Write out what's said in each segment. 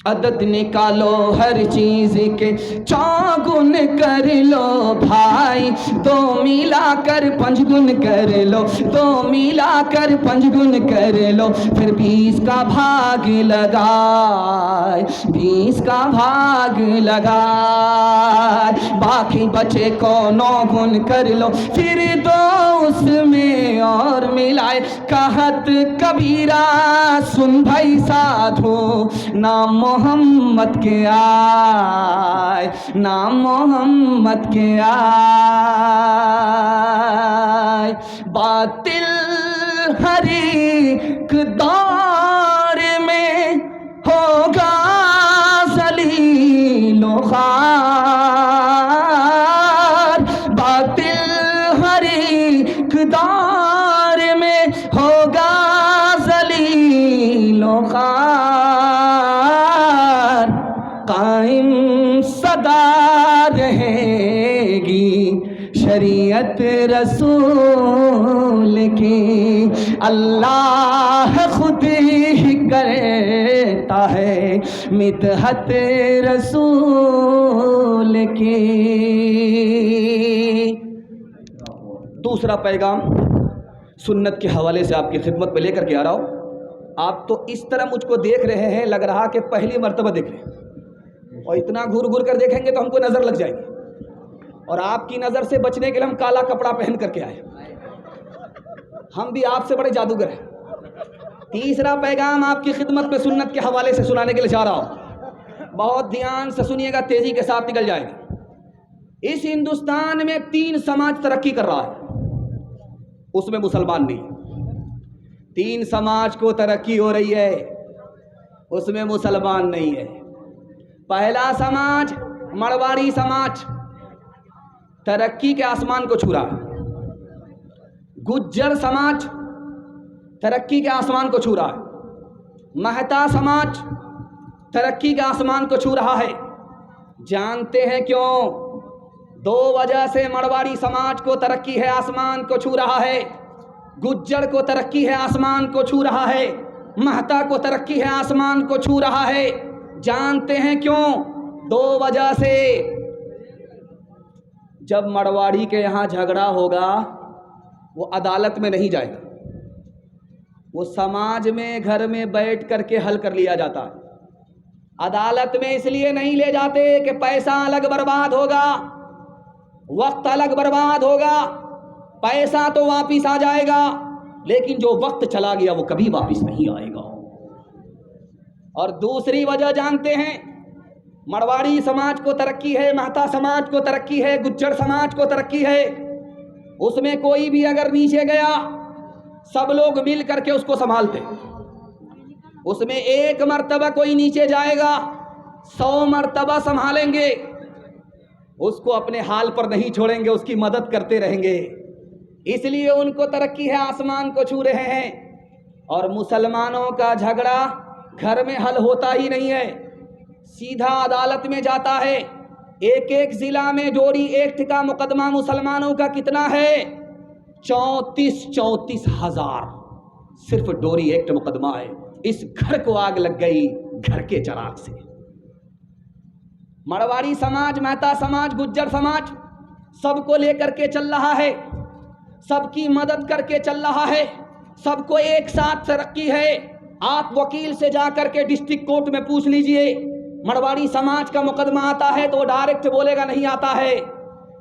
عدد نکالو ہر چیز کے چوگن کر لو بھائی، دو ملا کر پنجگن کر لو، دو ملا کر پنجگن کر لو، پھر 20 کا بھاگ لگائے، 20 کا بھاگ لگائے، باقی بچے کو 9 گن کر لو، پھر 2 اس میں اور ملائے، کہت کبیرہ سن بھائی سادھو، نام محمد کے آئے، نام محمد کے آئے، باطل ہر ایک دور میں ہوگا ذلیل و خوار، باطل ہر ایک دور میں ہوگا ذلیل و خوار، قائم صدا رہے گی شریعت رسول کی، اللہ خود ہی کرتا ہے مدحت رسول کی۔ دوسرا پیغام سنت کے حوالے سے آپ کی خدمت پہ لے کر کے آ رہا ہوں۔ آپ تو اس طرح مجھ کو دیکھ رہے ہیں، لگ رہا کہ پہلی مرتبہ دیکھ رہے ہیں، اور اتنا گھور گھور کر دیکھیں گے تو ہم کو نظر لگ جائے گی، اور آپ کی نظر سے بچنے کے لیے ہم کالا کپڑا پہن کر کے آئے، ہم بھی آپ سے بڑے جادوگر ہیں۔ تیسرا پیغام آپ کی خدمت میں سنت کے حوالے سے سنانے کے لیے جا رہا ہوں، بہت دھیان سے سنیے گا، تیزی کے ساتھ نکل جائے گا۔ اس ہندوستان میں 3 سماج ترقی کر رہا ہے، اس میں مسلمان نہیں۔ 3 سماج کو ترقی ہو رہی ہے، اس میں مسلمان نہیں ہے۔ پہلا سماج مرواڑی سماج، ترقی کے آسمان کو چھو رہا ہے۔ گجر سماج ترقی کے آسمان کو چھو رہا ہے۔ مہتا سماج ترقی کے آسمان کو چھو رہا ہے۔ جانتے ہیں کیوں؟ 2 وجہ سے مرواڑی سماج کو ترقی ہے، آسمان کو چھو رہا ہے، گجر کو ترقی ہے، آسمان کو چھو رہا ہے، مہتا کو ترقی ہے، آسمان کو چھو رہا ہے۔ جانتے ہیں کیوں؟ 2 وجہ سے۔ جب مرواڑی کے یہاں جھگڑا ہوگا وہ عدالت میں نہیں جائے گا، وہ سماج میں گھر میں بیٹھ کر کے حل کر لیا جاتا ہے۔ عدالت میں اس لیے نہیں لے جاتے کہ پیسہ الگ برباد ہوگا، وقت الگ برباد ہوگا، پیسہ تو واپس آ جائے گا لیکن جو وقت چلا گیا وہ کبھی واپس نہیں آئے گا۔ اور دوسری وجہ جانتے ہیں؟ مرواڑی سماج کو ترقی ہے، مہتا سماج کو ترقی ہے، گجر سماج کو ترقی ہے، اس میں کوئی بھی اگر نیچے گیا سب لوگ مل کر کے اس کو سنبھالتے، اس میں 1 مرتبہ کوئی نیچے جائے گا 100 مرتبہ سنبھالیں گے، اس کو اپنے حال پر نہیں چھوڑیں گے، اس کی مدد کرتے رہیں گے، اس لیے ان کو ترقی ہے، آسمان کو چھو رہے ہیں۔ اور مسلمانوں کا جھگڑا گھر میں حل ہوتا ہی نہیں ہے، سیدھا عدالت میں جاتا ہے۔ ایک ضلع میں ڈوری ایکٹ کا مقدمہ مسلمانوں کا کتنا ہے؟ 34 ہزار صرف ڈوری ایکٹ مقدمہ ہے۔ اس گھر کو آگ لگ گئی گھر کے چراغ سے۔ مرواڑی سماج، مہتا سماج، گجر سماج سب کو لے کر کے چل رہا ہے، سب کی مدد کر کے چل رہا ہے، سب کو ایک ساتھ ترقی ہے۔ آپ وکیل سے جا کر کے ڈسٹرکٹ کورٹ میں پوچھ لیجئے، مرواڑی سماج کا مقدمہ آتا ہے تو ڈائریکٹ بولے گا نہیں آتا ہے،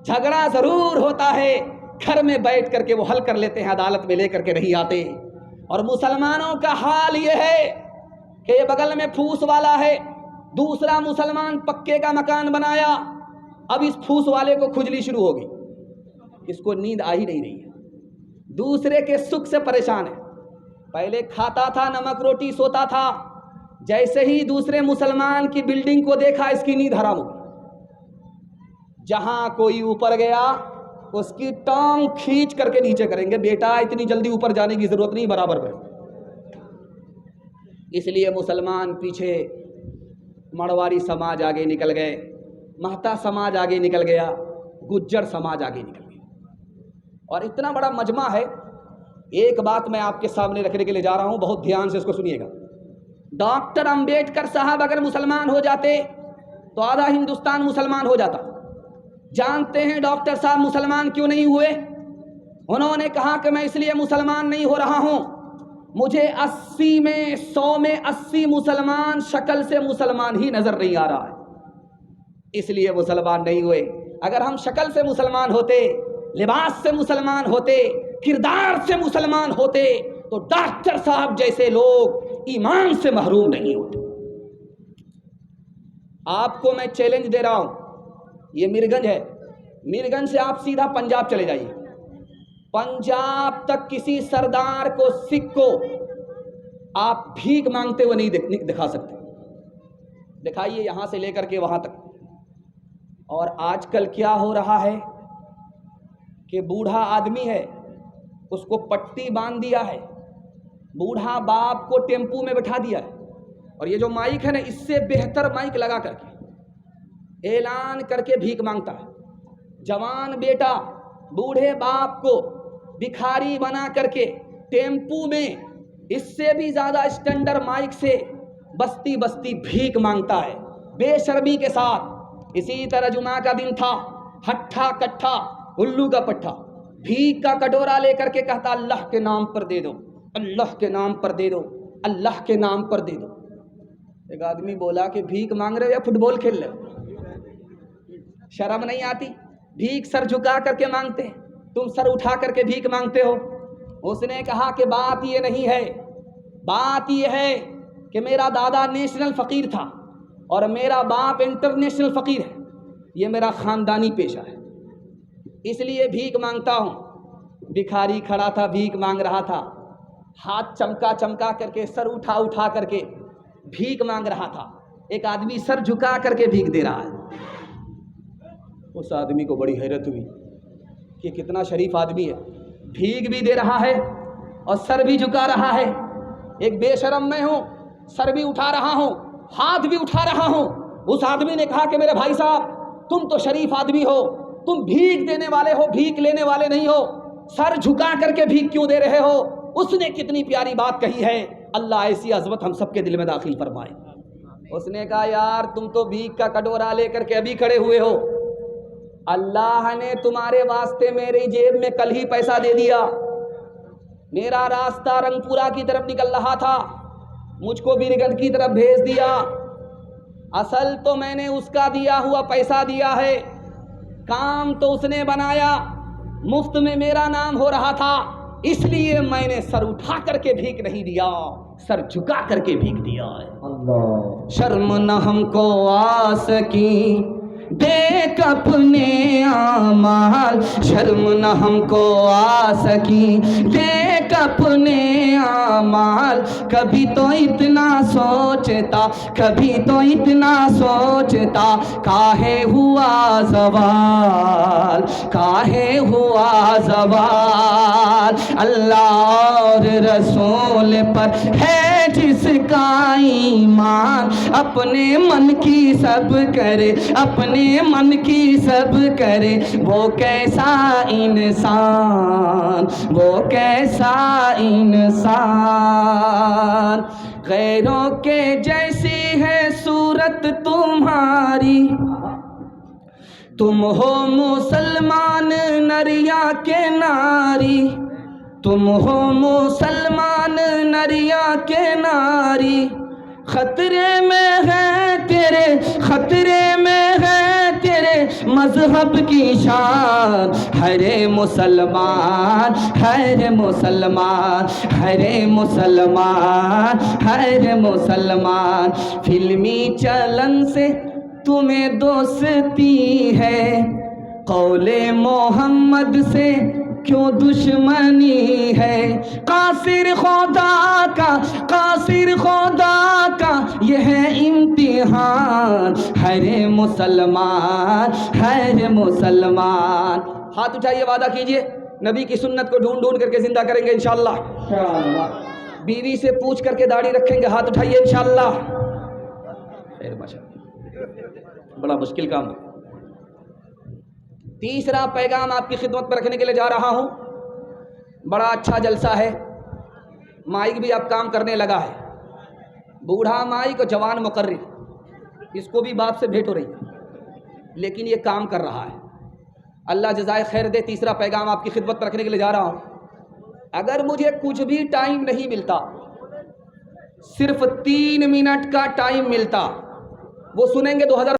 جھگڑا ضرور ہوتا ہے، گھر میں بیٹھ کر کے وہ حل کر لیتے ہیں، عدالت میں لے کر کے نہیں آتے۔ اور مسلمانوں کا حال یہ ہے کہ بغل میں پھوس والا ہے، دوسرا مسلمان پکے کا مکان بنایا، اب اس پھوس والے کو کھجلی شروع ہوگی، اس کو نیند آ ہی نہیں رہی ہے، دوسرے کے سکھ سے پریشان ہے، پہلے کھاتا تھا نمک روٹی سوتا تھا، جیسے ہی دوسرے مسلمان کی بلڈنگ کو دیکھا اس کی نیند حرام ہو گئی، جہاں کوئی اوپر گیا اس کی ٹانگ کھینچ کر کے نیچے کریں گے، بیٹا اتنی جلدی اوپر جانے کی ضرورت نہیں، برابر پر۔ اس لیے مسلمان پیچھے، مرواڑی سماج آگے نکل گئے، مہتا سماج آگے نکل گیا، گجر سماج آگے نکل گیا۔ اور اتنا بڑا مجمع ہے، ایک بات میں آپ کے سامنے رکھنے کے لیے جا رہا ہوں، بہت دھیان سے اس کو سنیے گا۔ ڈاکٹر امبیڈکر صاحب اگر مسلمان ہو جاتے تو آدھا ہندوستان مسلمان ہو جاتا. جانتے ہیں ڈاکٹر صاحب مسلمان کیوں نہیں ہوئے؟ انہوں نے کہا کہ میں اس لیے مسلمان نہیں ہو رہا ہوں، مجھے 80 میں 100 میں 80 مسلمان شکل سے مسلمان ہی نظر نہیں آ رہا ہے، اس لیے مسلمان نہیں ہوئے. اگر ہم شکل سے مسلمان ہوتے، لباس سے مسلمان ہوتے، کردار سے مسلمان ہوتے تو ڈاکٹر صاحب جیسے لوگ ایمان سے محروم نہیں ہوتے. آپ کو میں چیلنج دے رہا ہوں، یہ میرگنج ہے، میرگنج سے آپ سیدھا پنجاب چلے جائیے، پنجاب تک کسی سردار کو سکھ کو آپ بھیک مانگتے ہوئے نہیں دکھا سکتے. دکھائیے یہاں سے لے کر کے وہاں تک. اور آج کل کیا ہو رہا ہے کہ بوڑھا آدمی ہے، اس کو پٹی باندھ دیا ہے، بوڑھا باپ کو ٹیمپو میں بٹھا دیا ہے، اور یہ جو مائک ہے نا اس سے بہتر مائک لگا کر کے اعلان کر کے بھیک مانگتا ہے. جوان بیٹا بوڑھے باپ کو بھکاری بنا کر کے ٹیمپو میں اس سے بھی زیادہ اسٹینڈرڈ مائک سے بستی بستی بھیک مانگتا ہے بے شرمی کے ساتھ. اسی طرح جمعہ کا دن تھا، ہٹھا کٹھا الو کا پٹھا بھیک کا کٹورا لے کر کے کہتا اللہ کے نام پر دے دو، اللہ کے نام پر دے دو، اللہ کے نام پر دے دو. ایک آدمی بولا کہ بھیک مانگ رہے ہو یا فٹ بال کھیل رہے ہو؟ شرم نہیں آتی؟ بھیک سر جھکا کر کے مانگتے ہیں، تم سر اٹھا کر کے بھیک مانگتے ہو. اس نے کہا کہ بات یہ نہیں ہے، بات یہ ہے کہ میرا دادا نیشنل فقیر تھا اور میرا باپ انٹرنیشنل فقیر ہے، یہ میرا خاندانی پیشہ ہے، اس لیے بھیک مانگتا ہوں. بھکاری کھڑا تھا، بھیک مانگ رہا تھا، ہاتھ چمکا چمکا کر کے سر اٹھا اٹھا کر کے بھیک مانگ رہا تھا. ایک آدمی سر جھکا کر کے بھیک دے رہا ہے. اس آدمی کو بڑی حیرت ہوئی کہ کتنا شریف آدمی ہے، بھیک بھی دے رہا ہے اور سر بھی جھکا رہا ہے. ایک بے شرم میں ہوں، سر بھی اٹھا رہا ہوں، ہاتھ بھی اٹھا رہا ہوں. اس آدمی نے کہا کہ میرے بھائی صاحب تم تو شریف آدمی ہو، تم بھیک دینے والے ہو، بھیک لینے والے نہیں ہو، سر جھکا کر کے بھیک کیوں دے رہے ہو؟ اس نے کتنی پیاری بات کہی ہے، اللہ ایسی عظمت ہم سب کے دل میں داخل فرمائے. اس نے کہا یار تم تو بھیک کا کٹورا لے کر کے ابھی کھڑے ہوئے ہو، اللہ نے تمہارے واسطے میری جیب میں کل ہی پیسہ دے دیا. میرا راستہ رنگ پورا کی طرف نکل رہا تھا، مجھ کو بیرگنج کی طرف بھیج دیا. اصل تو میں نے اس کا دیا ہوا پیسہ دیا ہے، کام تو اس نے بنایا، مفت میں میرا نام ہو رہا تھا، اس لیے میں نے سر اٹھا کر کے بھیک نہیں دیا، سر جھکا کر کے بھیک دیا ہے. اللہ شرم نہ ہم کو آ سکی دیکھ اپنے اعمال، شرم نہ ہم کو آ سکی دیکھ اپنے اعمال. کبھی تو اتنا سوچتا، کبھی تو اتنا سوچتا، کاہے ہوا زوال، کاہے ہوا زوال. اللہ اور رسول پر ہے جس کا ایمان، اپنے من کی سب کرے، اپنے من کی سب کرے، وہ کیسا انسان، وہ کیسا انسان. غیروں کے جیسی ہے صورت تمہاری، تم ہو مسلمان نر یا کے ناری، تم ہو مسلمان نر یا کے ناری. خطرے میں ہے تیرے، خطرے میں ہے تیرے مذہب کی شان. ہر مسلمان، ہر مسلمان، ہر مسلمان، ہر مسلمان. فلمی چلن سے تمہیں دوستی ہے، قول محمد سے کیوں دشمنی ہے. قاصر خدا کا، قاصر خدا کا یہ ہے امتحان. ہر مسلمان، ہر مسلمان. ہاتھ اٹھائیے، وعدہ کیجئے نبی کی سنت کو ڈھونڈ ڈھونڈ کر کے زندہ کریں گے انشاءاللہ. بیوی سے پوچھ کر کے داڑھی رکھیں گے، ہاتھ اٹھائیے انشاءاللہ. خیر ماشاءاللہ، بڑا مشکل کام ہے. تیسرا پیغام آپ کی خدمت پر رکھنے کے لیے جا رہا ہوں. بڑا اچھا جلسہ ہے، مائک بھی اب کام کرنے لگا ہے. بوڑھا مائی کو جوان مقرر، اس کو بھی باپ سے بھیٹ ہو رہی ہے، لیکن یہ کام کر رہا ہے۔ اللہ جزائے خیر دے۔ تیسرا پیغام آپ کی خدمت پر رکھنے کے لیے جا رہا ہوں۔ اگر مجھے کچھ بھی ٹائم نہیں ملتا، صرف 3 منٹ کا ٹائم ملتا، وہ سنیں گے 2000